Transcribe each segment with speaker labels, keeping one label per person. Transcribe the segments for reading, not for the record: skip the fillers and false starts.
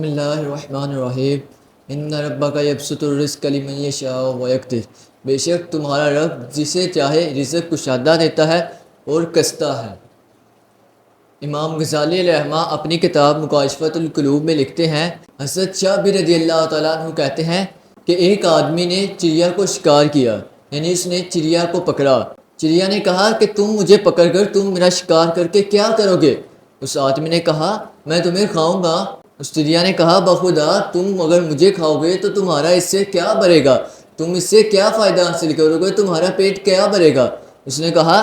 Speaker 1: اللہ الرحمن الرحیم ان ربک یبسط الرزق لمن یشاء ویقدر، بے شک تمہارا رب جسے چاہے رزق کشادہ دیتا ہے اور کستا ہے۔ امام غزالی علیہ رحمہ اپنی کتاب مکاشفۃ القلوب میں لکھتے ہیں، حضرت شاہ بھی رضی اللہ تعالیٰ عنہ کہتے ہیں کہ ایک آدمی نے چڑیا کو شکار کیا، یعنی اس نے چڑیا کو پکڑا۔ چڑیا نے کہا کہ تم مجھے پکڑ کر تم میرا شکار کر کے کیا کرو گے؟ اس آدمی نے کہا میں تمہیں کھاؤں گا۔ اس چڑیا نے کہا بخدا تم اگر مجھے کھاؤ گے تو تمہارا اس سے کیا بھرے گا؟ تم اس سے کیا فائدہ حاصل کرو گے؟ تمہارا پیٹ کیا بھرے گا؟ اس نے کہا،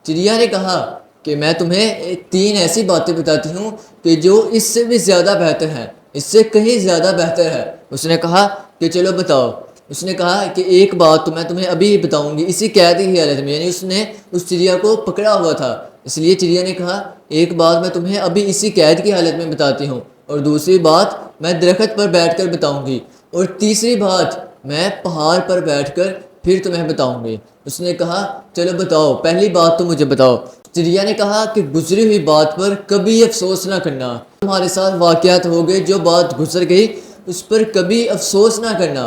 Speaker 1: چڑیا نے کہا کہ میں تمہیں 3 ایسی باتیں بتاتی ہوں کہ جو اس سے بھی زیادہ بہتر ہے، اس سے کہیں زیادہ بہتر ہے۔ اس نے کہا کہ چلو بتاؤ۔ اس نے کہا کہ ایک بات تو میں تمہیں ابھی بتاؤں گی اسی قید کی حالت میں، یعنی اس نے اس چڑیا کو پکڑا ہوا تھا، اس لیے چڑیا نے کہا ایک بات میں تمہیں ابھی اسی قید کی حالت میں بتاتی ہوں، اور دوسری بات میں درخت پر بیٹھ کر بتاؤں گی، اور تیسری بات میں پہاڑ پر بیٹھ کر پھر تمہیں بتاؤں گی۔ اس نے کہا چلو بتاؤ، پہلی بات تو مجھے بتاؤ۔ چڑیا نے کہا کہ گزری ہوئی بات پر کبھی افسوس نہ کرنا، تمہارے ساتھ واقعات ہو گئے، جو بات گزر گئی اس پر کبھی افسوس نہ کرنا۔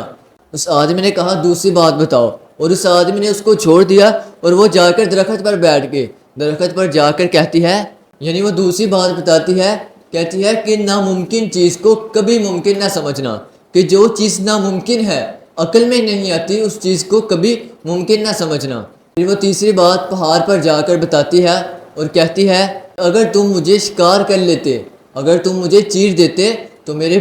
Speaker 1: اس آدمی نے کہا دوسری بات بتاؤ، اور اس آدمی نے اس کو چھوڑ دیا اور وہ جا کر درخت پر بیٹھ گئے۔ درخت پر جا کر کہتی ہے، یعنی وہ دوسری بات بتاتی ہے، کہتی ہے کہ ناممکن چیز کو کبھی ممکن نہ سمجھنا، کہ جو چیز ناممکن ہے عقل میں نہیں آتی اس چیز کو کبھی ممکن نہ سمجھنا۔ پھر وہ تیسری بات پہاڑ پر جا کر بتاتی ہے اور کہتی ہے اگر تم مجھے شکار کر لیتے، اگر تم مجھے چیر دیتے تو میرے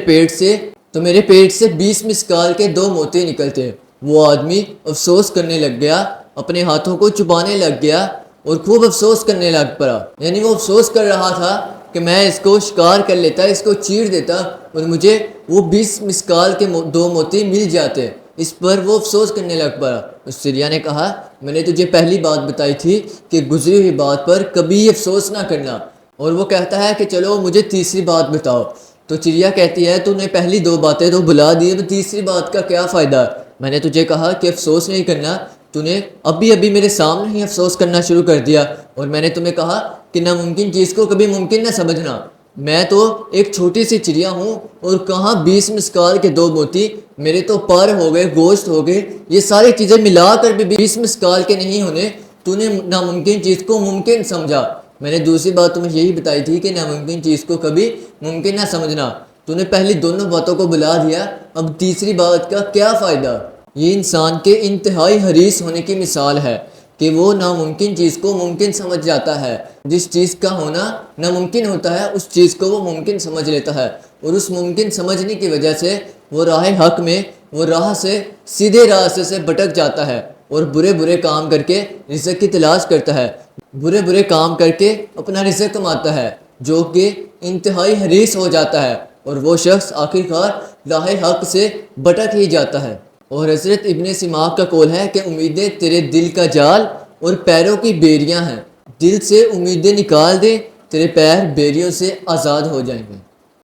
Speaker 1: پیٹ سے 20 مسکال کے 2 موتی نکلتے۔ وہ آدمی افسوس کرنے لگ گیا، اپنے ہاتھوں کو چبانے لگ گیا اور خوب افسوس کرنے لگ پڑا، یعنی وہ افسوس کر رہا تھا کہ میں اس کو شکار کر لیتا، اس کو چیر دیتا اور مجھے وہ 20 مسکال کے 2 موتی مل جاتے۔ اس پر وہ افسوس کرنے لگ پڑا۔ اس چڑیا نے کہا میں نے تجھے پہلی بات بتائی تھی کہ گزری ہوئی بات پر کبھی افسوس نہ کرنا، اور وہ کہتا ہے کہ چلو مجھے تیسری بات بتاؤ۔ تو چڑیا کہتی ہے تو نے پہلی 2 باتیں تو بلا دی، اب تیسری بات کا کیا فائدہ؟ میں نے تجھے کہا کہ افسوس نہیں کرنا، تو نے ابھی میرے سامنے ہی افسوس کرنا شروع کر دیا، اور میں نے تمہیں کہا کہ ناممکن چیز کو کبھی ممکن نہ سمجھنا۔ میں تو ایک چھوٹی سی چڑیا ہوں اور کہاں 20 مسکال کے 2 موتی، میرے تو پر ہو گئے، گوشت ہو گئے، یہ ساری چیزیں ملا کر بھی 20 مسکال کے نہیں ہونے، تو نے ناممکن چیز کو ممکن سمجھا۔ میں نے دوسری بات تمہیں یہی بتائی تھی کہ ناممکن چیز کو کبھی ممکن نہ سمجھنا، تو نے پہلی دونوں باتوں کو بلا دیا، اب تیسری بات کا کیا فائدہ؟ یہ انسان کے انتہائی حریص ہونے کی مثال ہے کہ وہ ناممکن چیز کو ممکن سمجھ جاتا ہے۔ جس چیز کا ہونا ناممکن ہوتا ہے اس چیز کو وہ ممکن سمجھ لیتا ہے، اور اس ممکن سمجھنے کی وجہ سے وہ راہ حق میں، وہ راہ سے سیدھے راستے سے بھٹک جاتا ہے، اور برے کام کر کے رزق کی تلاش کرتا ہے، برے کام کر کے اپنا رزق کماتا ہے، جو کہ انتہائی حریص ہو جاتا ہے، اور وہ شخص آخرکار راہ حق سے بھٹک ہی جاتا ہے۔ اور حضرت ابن سیماک کا قول ہے کہ امیدیں تیرے دل کا جال اور پیروں کی بیڑیاں ہیں، دل سے امیدیں نکال دے، تیرے پیر بیڑیوں سے آزاد ہو جائیں گے۔